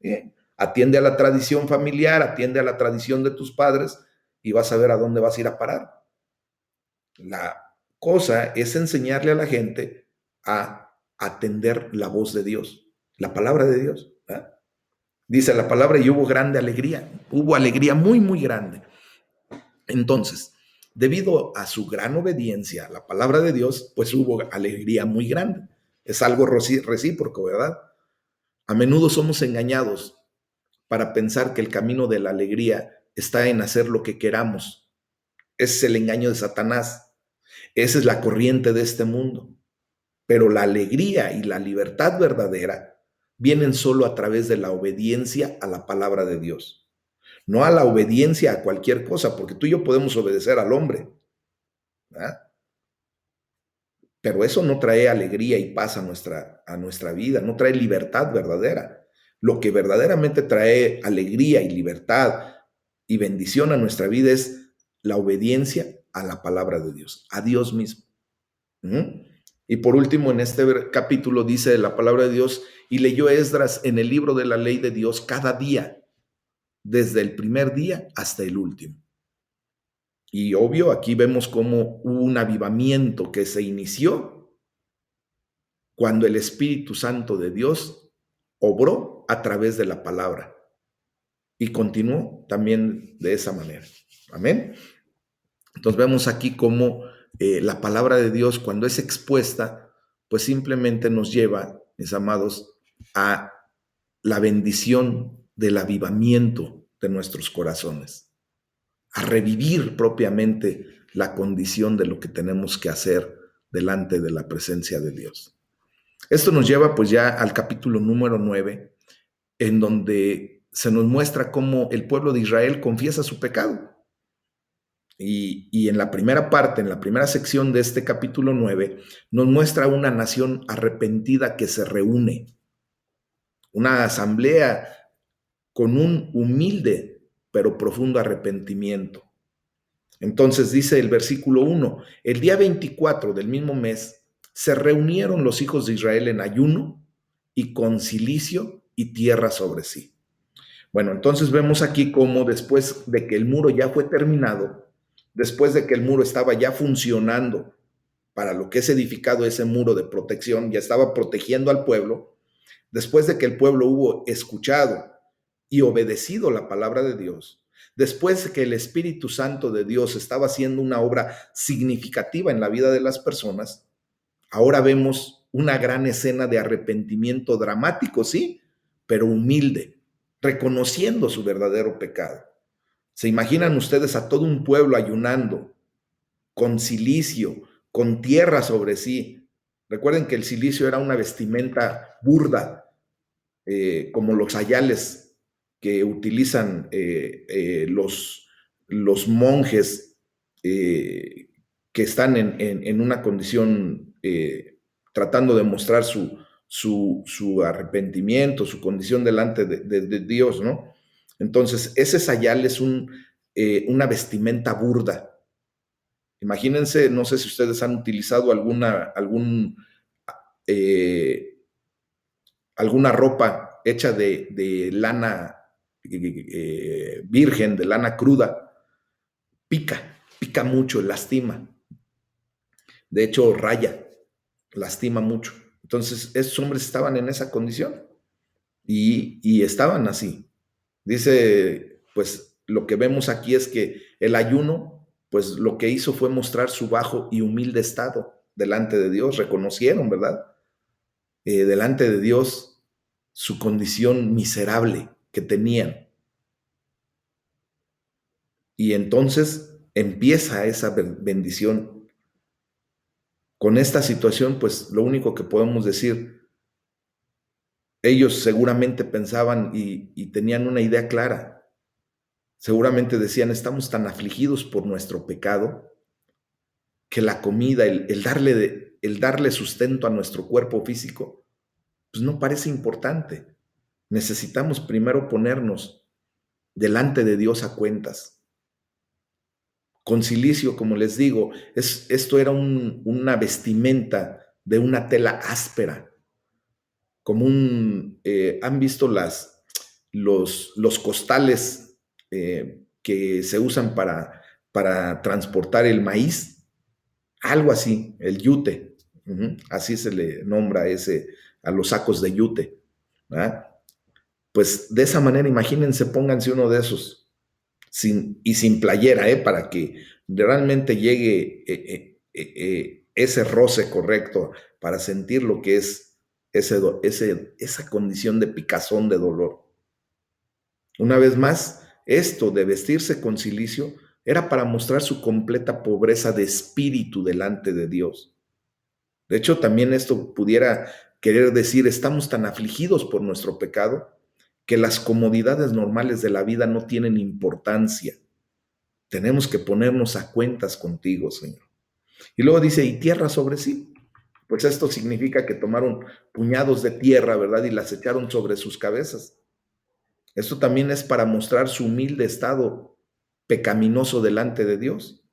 Bien, atiende a la tradición familiar, atiende a la tradición de tus padres y vas a ver a dónde vas a ir a parar. La cosa es enseñarle a la gente a atender la voz de Dios, la palabra de Dios. ¿Verdad? Dice la palabra, y hubo grande alegría, hubo alegría muy, muy grande. Entonces, debido a su gran obediencia a la palabra de Dios, pues hubo alegría muy grande. Es algo recíproco, ¿verdad? A menudo somos engañados para pensar que el camino de la alegría está en hacer lo que queramos. Ese es el engaño de Satanás. Esa es la corriente de este mundo. Pero la alegría y la libertad verdadera vienen solo a través de la obediencia a la palabra de Dios. No a la obediencia a cualquier cosa, porque tú y yo podemos obedecer al hombre, ¿verdad? Pero eso no trae alegría y paz a nuestra vida, no trae libertad verdadera. Lo que verdaderamente trae alegría y libertad y bendición a nuestra vida es la obediencia a la palabra de Dios, a Dios mismo. ¿Mm? Y por último, en este capítulo dice la palabra de Dios, y leyó Esdras en el libro de la ley de Dios cada día, desde el primer día hasta el último. Y obvio, aquí vemos cómo hubo un avivamiento que se inició cuando el Espíritu Santo de Dios obró a través de la palabra y continuó también de esa manera. Amén. Entonces vemos aquí cómo la palabra de Dios, cuando es expuesta, pues simplemente nos lleva, mis amados, a la bendición del avivamiento de nuestros corazones, a revivir propiamente la condición de lo que tenemos que hacer delante de la presencia de Dios. Esto nos lleva pues ya al capítulo número 9, en donde se nos muestra cómo el pueblo de Israel confiesa su pecado. Y en la primera parte, en la primera sección de este capítulo 9, nos muestra una nación arrepentida que se reúne, una asamblea con un humilde pero profundo arrepentimiento. Entonces dice el versículo 1, el día 24 del mismo mes se reunieron los hijos de Israel en ayuno y con cilicio y tierra sobre sí. Bueno, entonces vemos aquí cómo después de que el muro ya fue terminado, después de que el muro estaba ya funcionando para lo que es edificado ese muro de protección, ya estaba protegiendo al pueblo, después de que el pueblo hubo escuchado y obedecido la palabra de Dios, después de que el Espíritu Santo de Dios estaba haciendo una obra significativa en la vida de las personas, ahora vemos una gran escena de arrepentimiento dramático, sí, pero humilde, reconociendo su verdadero pecado. ¿Se imaginan ustedes a todo un pueblo ayunando, con cilicio, con tierra sobre sí? Recuerden que el cilicio era una vestimenta burda, como los sayales que utilizan los monjes que están en una condición tratando de mostrar su arrepentimiento, su condición delante de Dios, ¿no? Entonces, ese sayal es una vestimenta burda. Imagínense, no sé si ustedes han utilizado eh, alguna ropa hecha de lana virgen, de lana cruda, pica mucho, lastima. De hecho, raya, lastima mucho. Entonces, esos hombres estaban en esa condición y estaban así. Dice, pues lo que vemos aquí es que el ayuno, pues lo que hizo fue mostrar su bajo y humilde estado delante de Dios. Reconocieron, ¿verdad? Delante de Dios su condición miserable que tenían. Y entonces empieza esa bendición. Con esta situación, pues lo único que podemos decir, ellos seguramente pensaban y tenían una idea clara. Seguramente decían, estamos tan afligidos por nuestro pecado que la comida, el darle sustento a nuestro cuerpo físico, pues no parece importante. Necesitamos primero ponernos delante de Dios a cuentas. Con cilicio, como les digo, esto era una vestimenta de una tela áspera, como ¿han visto los costales que se usan para transportar el maíz? Algo así, el yute, Así se le nombra a los sacos de yute, ¿verdad? Pues de esa manera, imagínense, pónganse uno de esos sin playera, para que realmente llegue ese roce correcto para sentir lo que es esa condición de picazón, de dolor. Una vez más, esto de vestirse con cilicio era para mostrar su completa pobreza de espíritu delante de Dios. De hecho, también esto pudiera querer decir, estamos tan afligidos por nuestro pecado que las comodidades normales de la vida no tienen importancia. Tenemos que ponernos a cuentas contigo, Señor. Y luego dice, y tierra sobre sí. Pues esto significa que tomaron puñados de tierra, ¿verdad? Y las echaron sobre sus cabezas. Esto también es para mostrar su humilde estado pecaminoso delante de Dios.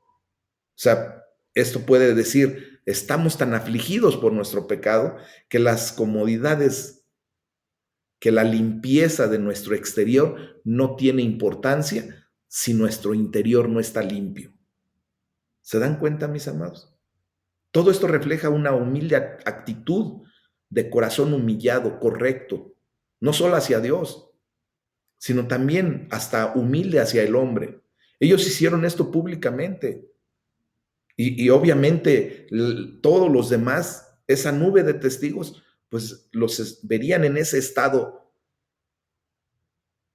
O sea, esto puede decir, estamos tan afligidos por nuestro pecado que las comodidades, que la limpieza de nuestro exterior no tiene importancia si nuestro interior no está limpio. ¿Se dan cuenta, mis amados? Todo esto refleja una humilde actitud de corazón humillado, correcto, no solo hacia Dios, sino también hasta humilde hacia el hombre. Ellos hicieron esto públicamente y obviamente todos los demás, esa nube de testigos, pues los verían en ese estado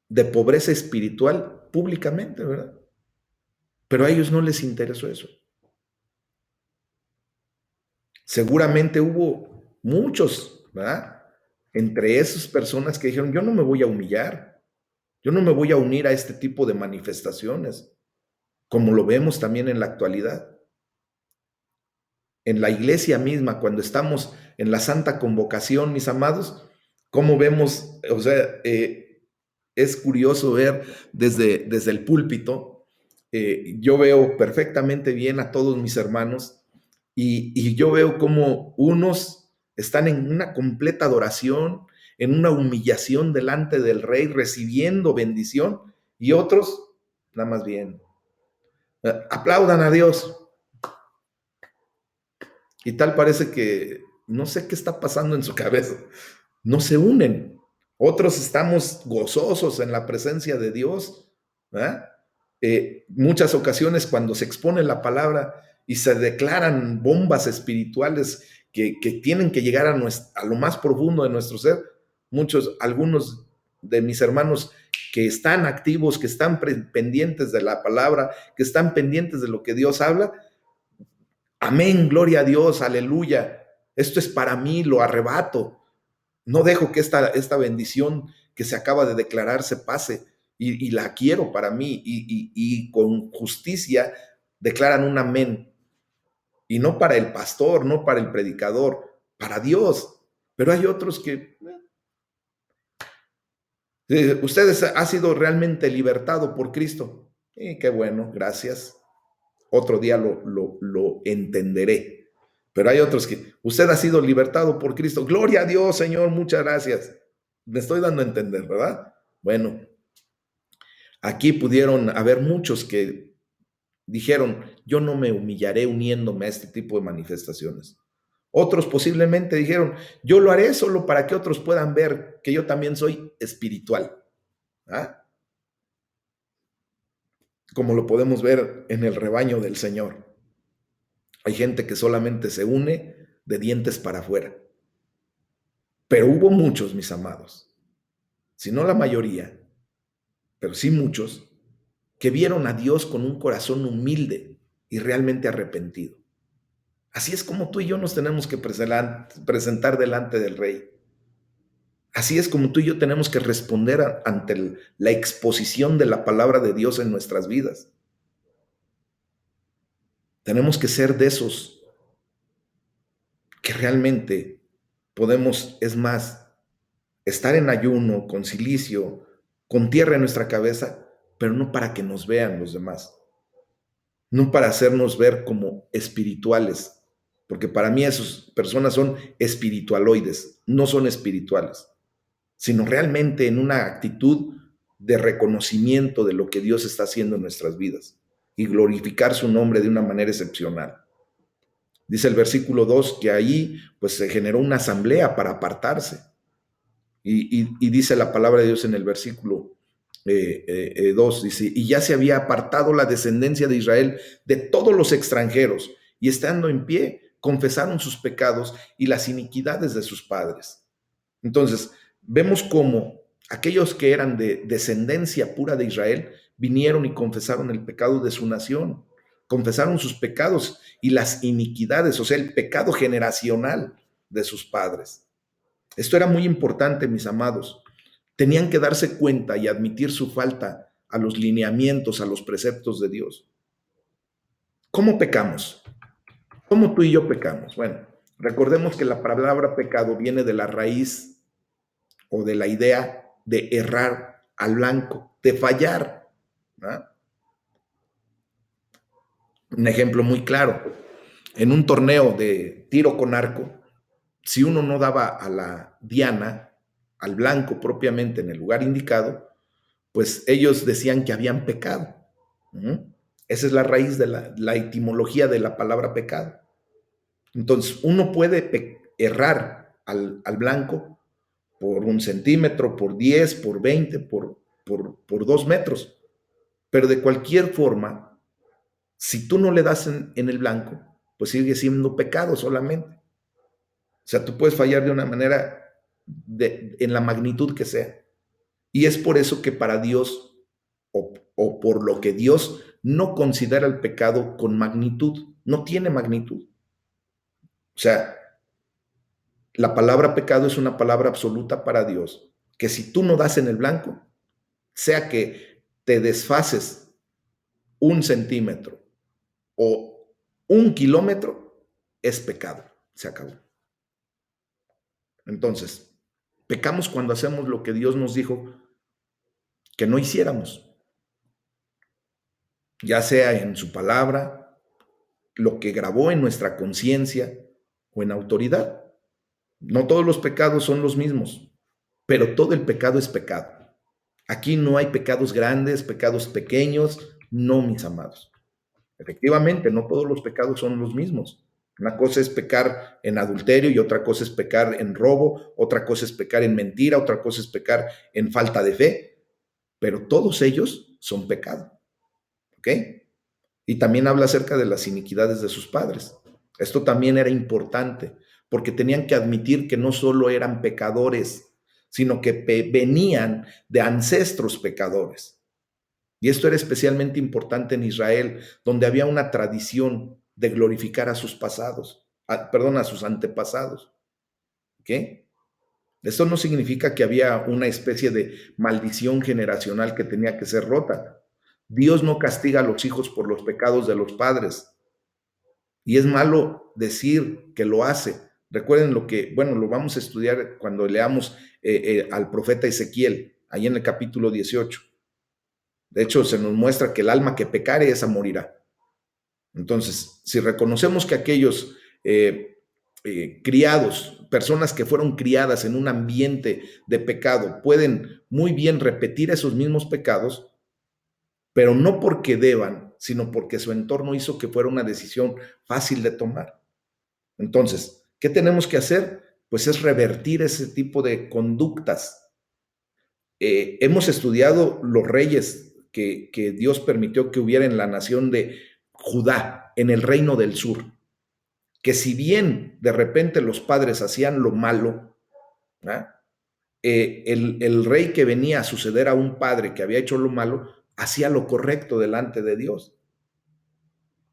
de pobreza espiritual públicamente, ¿verdad? Pero a ellos no les interesó eso. Seguramente hubo muchos, ¿verdad? Entre esas personas que dijeron, yo no me voy a humillar, yo no me voy a unir a este tipo de manifestaciones, como lo vemos también en la actualidad. En la iglesia misma, cuando estamos en la santa convocación, mis amados, cómo vemos, o sea, es curioso ver desde el púlpito, yo veo perfectamente bien a todos mis hermanos y yo veo como unos están en una completa adoración, en una humillación delante del Rey, recibiendo bendición, y otros nada más bien. Aplaudan a Dios. Y tal parece que no sé qué está pasando en su cabeza. No se unen. Otros estamos gozosos en la presencia de Dios. ¿Verdad? Muchas ocasiones cuando se expone la palabra y se declaran bombas espirituales que tienen que llegar a lo más profundo de nuestro ser, algunos de mis hermanos que están activos, que están pendientes de la palabra, que están pendientes de lo que Dios habla, amén, gloria a Dios, aleluya, esto es para mí, lo arrebato. No dejo que esta bendición que se acaba de declarar se pase y la quiero para mí y con justicia declaran un amén. Y no para el pastor, no para el predicador, para Dios. Pero hay otros que, ustedes ha sido realmente libertado por Cristo. Qué bueno, gracias. Otro día lo entenderé. Pero hay otros que, usted ha sido libertado por Cristo. Gloria a Dios, Señor, muchas gracias. Me estoy dando a entender, ¿verdad? Bueno, aquí pudieron haber muchos que dijeron, yo no me humillaré uniéndome a este tipo de manifestaciones. Otros posiblemente dijeron, yo lo haré solo para que otros puedan ver que yo también soy espiritual. ¿Ah? Como lo podemos ver en el rebaño del Señor. Hay gente que solamente se une de dientes para afuera. Pero hubo muchos, mis amados, si no la mayoría, pero sí muchos, que vieron a Dios con un corazón humilde y realmente arrepentido. Así es como tú y yo nos tenemos que presentar delante del Rey. Así es como tú y yo tenemos que responder ante la exposición de la palabra de Dios en nuestras vidas. Tenemos que ser de esos que realmente podemos, es más, estar en ayuno, con cilicio, con tierra en nuestra cabeza, pero no para que nos vean los demás, no para hacernos ver como espirituales, porque para mí esas personas son espiritualoides, no son espirituales, sino realmente en una actitud de reconocimiento de lo que Dios está haciendo en nuestras vidas y glorificar su nombre de una manera excepcional. Dice el versículo 2 que ahí pues se generó una asamblea para apartarse. Y dice la palabra de Dios en el versículo 2, dice, y ya se había apartado la descendencia de Israel de todos los extranjeros, y estando en pie, confesaron sus pecados y las iniquidades de sus padres. Entonces, vemos cómo aquellos que eran de descendencia pura de Israel vinieron y confesaron el pecado de su nación, confesaron sus pecados y las iniquidades, o sea, el pecado generacional de sus padres. Esto era muy importante, mis amados. Tenían que darse cuenta y admitir su falta a los lineamientos, a los preceptos de Dios. ¿Cómo pecamos? ¿Cómo tú y yo pecamos? Bueno, recordemos que la palabra pecado viene de la raíz o de la idea de errar al blanco, de fallar, ¿no? Un ejemplo muy claro, en un torneo de tiro con arco, si uno no daba a la diana, al blanco propiamente en el lugar indicado, pues ellos decían que habían pecado. ¿Mm? Esa es la raíz de la etimología de la palabra pecado. Entonces, uno puede errar al blanco por 1 centímetro, por 10, por 20, por 2 metros. Pero de cualquier forma, si tú no le das en el blanco, pues sigue siendo pecado solamente. O sea, tú puedes fallar de una manera en la magnitud que sea. Y es por eso que para Dios, o por lo que Dios no considera el pecado con magnitud, no tiene magnitud. O sea, la palabra pecado es una palabra absoluta para Dios, que si tú no das en el blanco, sea que te desfaces 1 centímetro o 1 kilómetro, es pecado. Se acabó. Entonces, pecamos cuando hacemos lo que Dios nos dijo que no hiciéramos, ya sea en su palabra, lo que grabó en nuestra conciencia o en autoridad. No todos los pecados son los mismos, pero todo el pecado es pecado. Aquí no hay pecados grandes, pecados pequeños, no, mis amados. Efectivamente, no todos los pecados son los mismos. Una cosa es pecar en adulterio y otra cosa es pecar en robo, otra cosa es pecar en mentira, otra cosa es pecar en falta de fe, pero todos ellos son pecado. ¿Ok? Y también habla acerca de las iniquidades de sus padres. Esto también era importante, porque tenían que admitir que no solo eran pecadores, sino que venían de ancestros pecadores. Y esto era especialmente importante en Israel, donde había una tradición de glorificar a sus pasados, a sus antepasados. ¿Ok? Esto no significa que había una especie de maldición generacional que tenía que ser rota. Dios no castiga a los hijos por los pecados de los padres. Y es malo decir que lo hace. Recuerden lo que, bueno, lo vamos a estudiar cuando leamos al profeta Ezequiel, ahí en el capítulo 18. De hecho, se nos muestra que el alma que pecare, esa morirá. Entonces, si reconocemos que aquellos criados, personas que fueron criadas en un ambiente de pecado, pueden muy bien repetir esos mismos pecados, pero no porque deban, sino porque su entorno hizo que fuera una decisión fácil de tomar. Entonces, ¿qué tenemos que hacer? Pues es revertir ese tipo de conductas. Hemos estudiado los reyes que Dios permitió que hubiera en la nación de Judá, en el reino del sur, que si bien de repente los padres hacían lo malo, el rey que venía a suceder a un padre que había hecho lo malo, hacía lo correcto delante de Dios.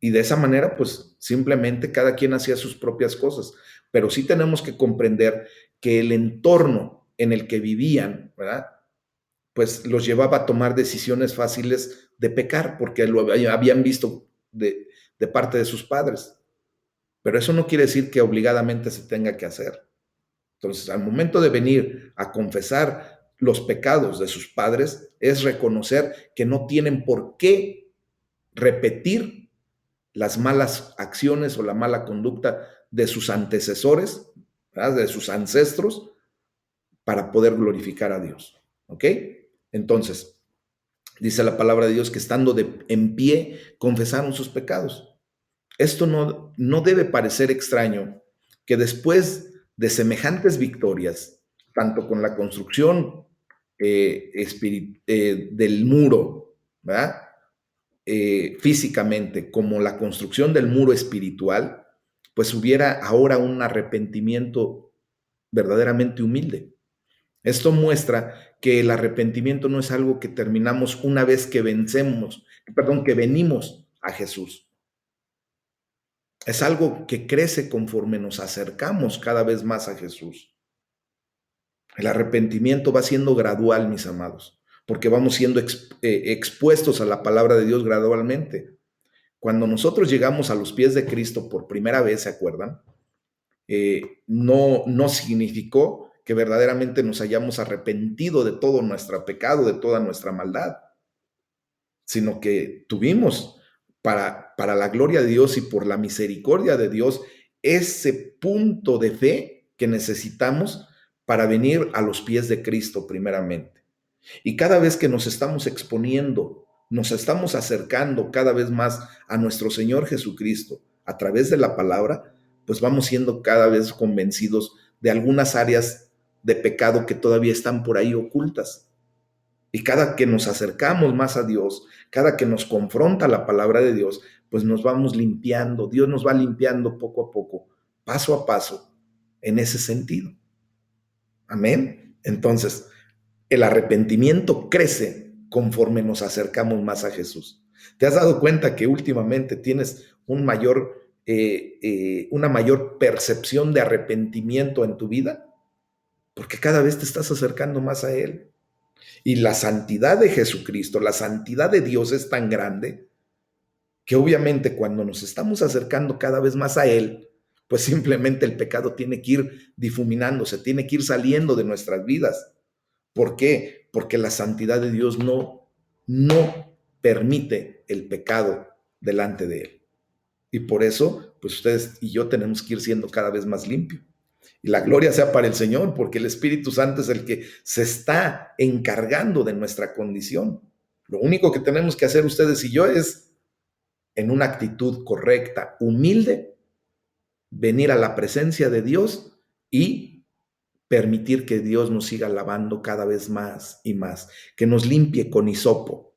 Y de esa manera, pues simplemente cada quien hacía sus propias cosas. Pero sí tenemos que comprender que el entorno en el que vivían, ¿verdad? Pues los llevaba a tomar decisiones fáciles de pecar, porque lo habían visto de parte de sus padres. Pero eso no quiere decir que obligadamente se tenga que hacer. Entonces, al momento de venir a confesar los pecados de sus padres, es reconocer que no tienen por qué repetir las malas acciones o la mala conducta de sus antecesores, ¿verdad? De sus ancestros, para poder glorificar a Dios. ¿Ok? Entonces, dice la palabra de Dios que estando en pie, confesaron sus pecados. Esto no debe parecer extraño que después de semejantes victorias, tanto con la construcción del muro, ¿verdad? Físicamente, como la construcción del muro espiritual, pues hubiera ahora un arrepentimiento verdaderamente humilde. Esto muestra que el arrepentimiento no es algo que terminamos una vez que que venimos a Jesús. Es algo que crece conforme nos acercamos cada vez más a Jesús. El arrepentimiento va siendo gradual, mis amados, porque vamos siendo expuestos a la palabra de Dios gradualmente. Cuando nosotros llegamos a los pies de Cristo por primera vez, ¿se acuerdan? No significó que verdaderamente nos hayamos arrepentido de todo nuestro pecado, de toda nuestra maldad, sino que tuvimos para la gloria de Dios y por la misericordia de Dios ese punto de fe que necesitamos para venir a los pies de Cristo primeramente. Y cada vez que nos estamos exponiendo, nos estamos acercando cada vez más a nuestro Señor Jesucristo a través de la palabra, pues vamos siendo cada vez convencidos de algunas áreas de pecado que todavía están por ahí ocultas. Y cada que nos acercamos más a Dios, cada que nos confronta la palabra de Dios, pues nos vamos limpiando. Dios nos va limpiando poco a poco, paso a paso, en ese sentido. Amén. Entonces, el arrepentimiento crece conforme nos acercamos más a Jesús. ¿Te has dado cuenta que últimamente tienes una mayor percepción de arrepentimiento en tu vida? Porque cada vez te estás acercando más a Él. Y la santidad de Jesucristo, la santidad de Dios es tan grande que obviamente cuando nos estamos acercando cada vez más a Él, pues simplemente el pecado tiene que ir difuminándose, tiene que ir saliendo de nuestras vidas. ¿Por qué? Porque la santidad de Dios no permite el pecado delante de Él. Y por eso, pues ustedes y yo tenemos que ir siendo cada vez más limpios. Y la gloria sea para el Señor, porque el Espíritu Santo es el que se está encargando de nuestra condición. Lo único que tenemos que hacer ustedes y yo es, en una actitud correcta, humilde, venir a la presencia de Dios y permitir que Dios nos siga lavando cada vez más y más, que nos limpie con hisopo.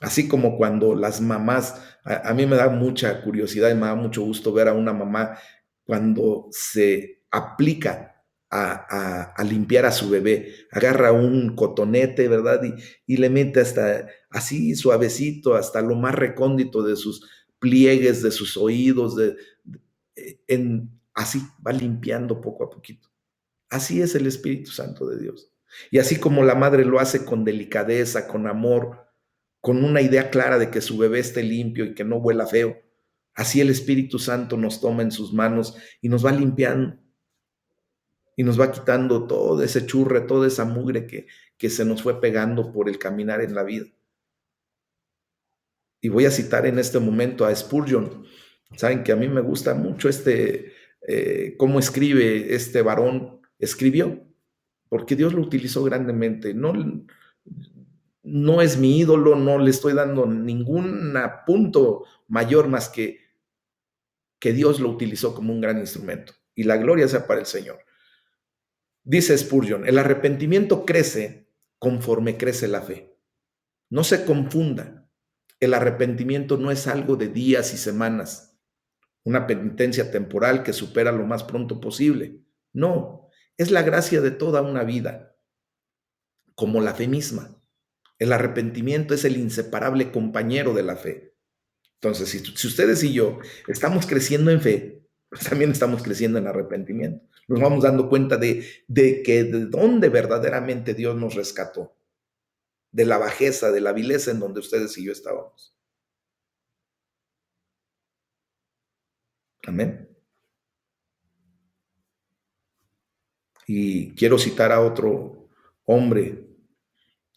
Así como cuando las mamás, a mí me da mucha curiosidad y me da mucho gusto ver a una mamá cuando se aplica a limpiar a su bebé, agarra un cotonete, ¿verdad? Y le mete hasta así suavecito, hasta lo más recóndito de sus pliegues, de sus oídos, así va limpiando poco a poquito. Así es el Espíritu Santo de Dios. Y así como la madre lo hace con delicadeza, con amor, con una idea clara de que su bebé esté limpio y que no huela feo, así el Espíritu Santo nos toma en sus manos y nos va limpiando y nos va quitando todo ese churre, toda esa mugre que se nos fue pegando por el caminar en la vida. Y voy a citar en este momento a Spurgeon. Saben que a mí me gusta mucho cómo escribe este varón, escribió, porque Dios lo utilizó grandemente. No es mi ídolo, no le estoy dando ningún punto mayor más que Dios lo utilizó como un gran instrumento. Y la gloria sea para el Señor. Dice Spurgeon, el arrepentimiento crece conforme crece la fe. No se confunda, el arrepentimiento no es algo de días y semanas, una penitencia temporal que supera lo más pronto posible. No, es la gracia de toda una vida, como la fe misma. El arrepentimiento es el inseparable compañero de la fe. Entonces, si ustedes y yo estamos creciendo en fe, pues también estamos creciendo en arrepentimiento. Nos vamos dando cuenta de dónde verdaderamente Dios nos rescató, de la bajeza, de la vileza en donde ustedes y yo estábamos. Amén. Y quiero citar a otro hombre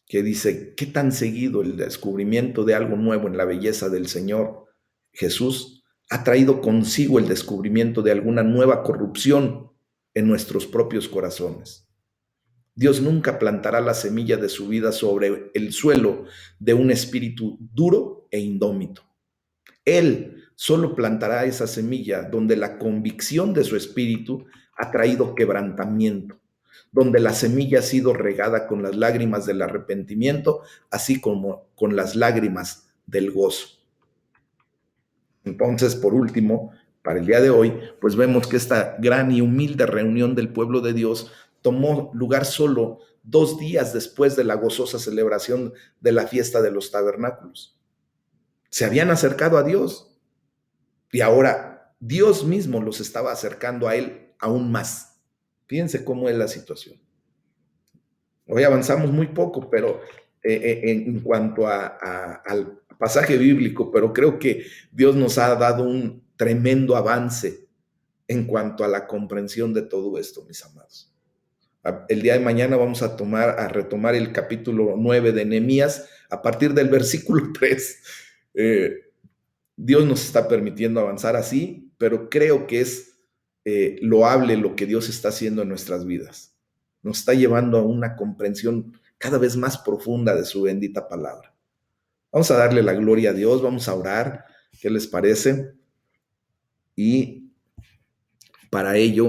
que dice, ¿qué tan seguido el descubrimiento de algo nuevo en la belleza del Señor Jesús ha traído consigo el descubrimiento de alguna nueva corrupción en nuestros propios corazones? Dios nunca plantará la semilla de su vida sobre el suelo de un espíritu duro e indómito. Él solo plantará esa semilla donde la convicción de su espíritu ha traído quebrantamiento, donde la semilla ha sido regada con las lágrimas del arrepentimiento, así como con las lágrimas del gozo. Entonces, por último, para el día de hoy, pues vemos que esta gran y humilde reunión del pueblo de Dios tomó lugar solo 2 días después de la gozosa celebración de la fiesta de los tabernáculos. Se habían acercado a Dios y ahora Dios mismo los estaba acercando a Él aún más. Fíjense cómo es la situación. Hoy avanzamos muy poco, pero en cuanto al pasaje bíblico, pero creo que Dios nos ha dado un tremendo avance en cuanto a la comprensión de todo esto, mis amados. El día de mañana vamos a retomar el capítulo 9 de Nehemías a partir del versículo 3. Dios nos está permitiendo avanzar así, pero creo que es loable lo que Dios está haciendo en nuestras vidas. Nos está llevando a una comprensión cada vez más profunda de su bendita palabra. Vamos a darle la gloria a Dios, vamos a orar. ¿Qué les parece? Y para ello